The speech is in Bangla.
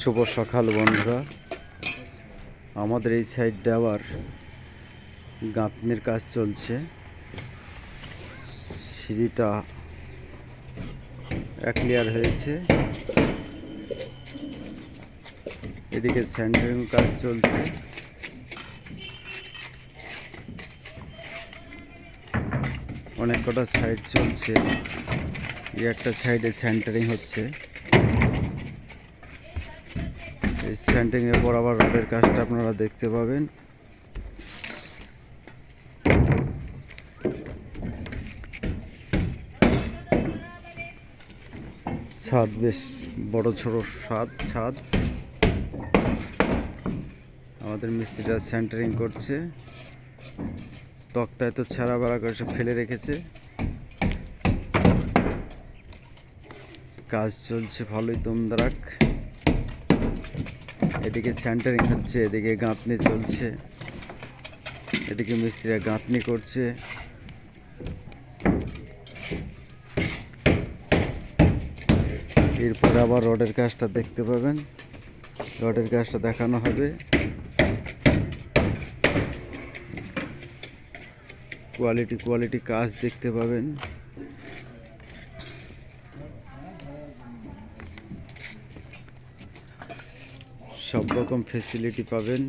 শুভ সকাল বন্ধুরা। আমাদের এই সাইডে আবার গাঁথনির কাজ চলছে। সিঁড়িটা ক্লিয়ার হয়েছে, এদিকে সেন্টারিং কাজ চলছে। অনেক কটা সাইড চলছে, একটা সাইডে সেন্টারিং হচ্ছে। এই সেন্টারিংয়ের পর আবার রডের কাজটা আপনারা দেখতে পাবেন। ছাদ বেশ বড় ছোট ছাদ। আমাদের মিস্ত্রিরা সেন্টারিং করছে। তক্তায় তো ছেঁড়া বেড়া করে সব ফেলে রেখেছে। কাজ চলছে ভালোই দমদারাক। এদিকে সেন্টারিং হচ্ছে, এদিকে গাঁথনি চলছে, এদিকে মিস্ত্রিরা গাঁথনি করছে। এরপরে আবার রডের কাজটা দেখতে পাবেন, রডের কাজটা দেখানো হবে। কোয়ালিটি কাজ দেখতে পাবেন। সব রকম ফেসিলিটি পাবেন।